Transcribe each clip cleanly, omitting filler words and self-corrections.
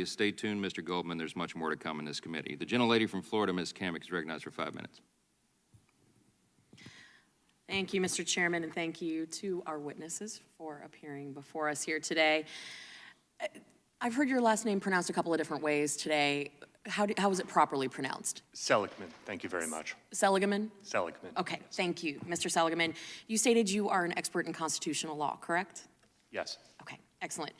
Stay tuned, Mr. Goldman. There's much more to come in this committee. The gentlelady from Florida, Ms. Kamik, is recognized for 5 minutes. Thank you, Mr. Chairman, and thank you to our witnesses for appearing before us here today. I've heard your last name pronounced a couple of different ways today. How was it properly pronounced? Seligman, thank you very much. Seligman? Seligman. Okay, yes. Thank you, Mr. Seligman. You stated you are an expert in constitutional law, correct? Yes. Okay, excellent.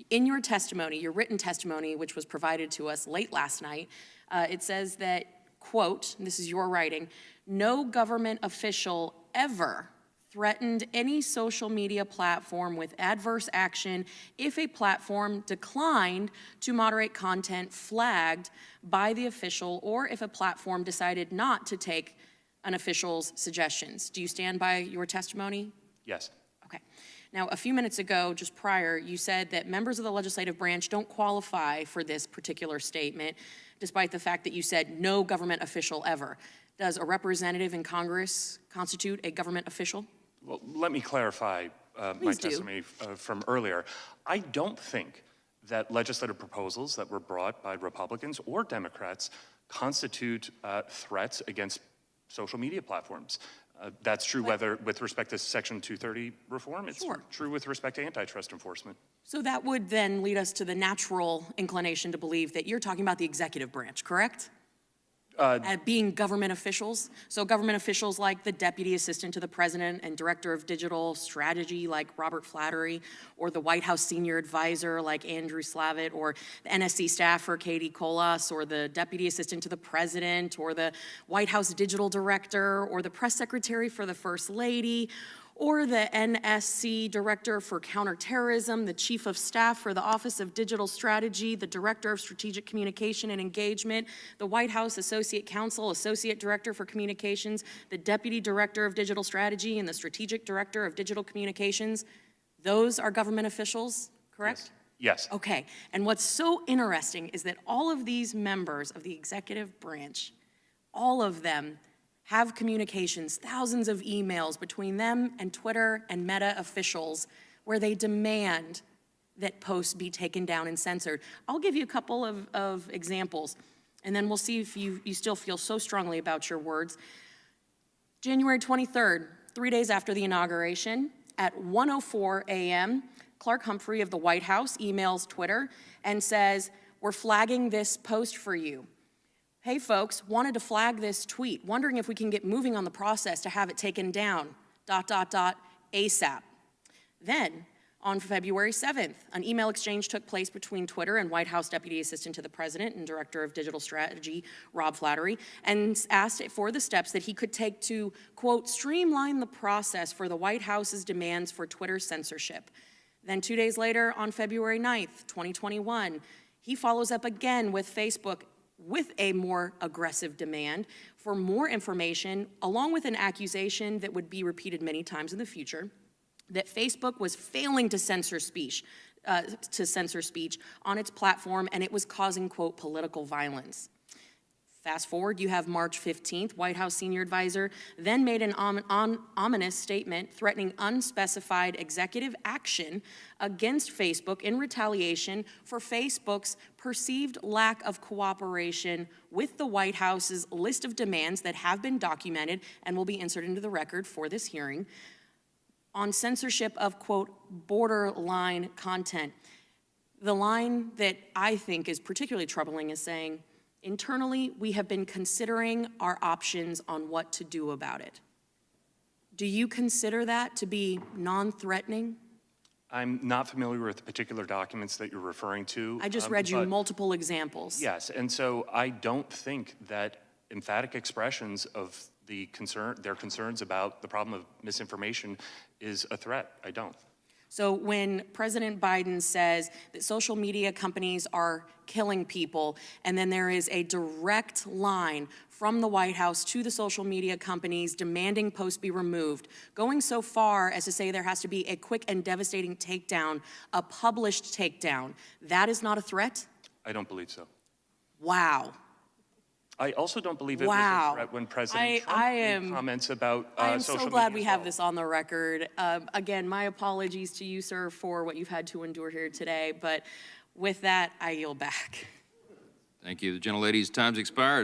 In your testimony, your written testimony, which was provided to us late last night, it says that, quote, this is your writing, no government official ever threatened any social media platform with adverse action if a platform declined to moderate content flagged by the official or if a platform decided not to take an official's suggestions. Do you stand by your testimony? Yes. Okay. Now, a few minutes ago, just prior, you said that members of the legislative branch don't qualify for this particular statement, despite the fact that you said no government official ever. Does a representative in Congress constitute a government official? Well, let me clarify my testimony from earlier. I don't think that legislative proposals that were brought by Republicans or Democrats constitute threats against social media platforms. That's true whether with respect to Section 230 reform. It's true with respect to antitrust enforcement. So that would then lead us to the natural inclination to believe that you're talking about the executive branch, correct? Being government officials. So government officials like the Deputy Assistant to the President and Director of Digital Strategy like Robert Flattery, or the White House Senior Advisor like Andrew Slavitt, or the NSC staffer Katie Colas, or the Deputy Assistant to the President, or the White House Digital Director, or the Press Secretary for the First Lady, or the NSC Director for Counterterrorism, the Chief of Staff for the Office of Digital Strategy, the Director of Strategic Communication and Engagement, the White House Associate Counsel, Associate Director for Communications, the Deputy Director of Digital Strategy, and the Strategic Director of Digital Communications. Those are government officials, correct? Yes. Okay, and what's so interesting is that all of these members of the executive branch, all of them have communications, thousands of emails between them and Twitter and Meta officials where they demand that posts be taken down and censored. I'll give you a couple of examples, and then we'll see if you still feel so strongly about your words. January 23rd, 3 days after the inauguration, at 1:04 a.m., Clark Humphrey of the White House emails Twitter and says, "We're flagging this post for you. Hey folks, wanted to flag this tweet, wondering if we can get moving on the process to have it taken down, ... ASAP. Then, on February 7th, an email exchange took place between Twitter and White House Deputy Assistant to the President and Director of Digital Strategy, Rob Flattery, and asked for the steps that he could take to, quote, streamline the process for the White House's demands for Twitter censorship. Then 2 days later, on February 9th, 2021, he follows up again with Facebook with a more aggressive demand for more information, along with an accusation that would be repeated many times in the future, that Facebook was failing to censor speech on its platform, and it was causing, quote, political violence. Fast forward, you have March 15th, White House Senior Advisor then made an ominous statement threatening unspecified executive action against Facebook in retaliation for Facebook's perceived lack of cooperation with the White House's list of demands that have been documented and will be inserted into the record for this hearing on censorship of, quote, borderline content. The line that I think is particularly troubling is saying, internally, we have been considering our options on what to do about it. Do you consider that to be non-threatening? I'm not familiar with the particular documents that you're referring to. I just read you multiple examples. Yes, and so I don't think that emphatic expressions of their concerns about the problem of misinformation is a threat. I don't. So when President Biden says that social media companies are killing people, and then there is a direct line from the White House to the social media companies demanding posts be removed, going so far as to say there has to be a quick and devastating takedown, a published takedown, that is not a threat? I don't believe so. Wow. I also don't believe it was a threat when President Trump made comments about social media. I am so glad we have this on the record. Again, my apologies to you, sir, for what you've had to endure here today, but With that, I yield back. Thank you. The gentlelady's time's expired.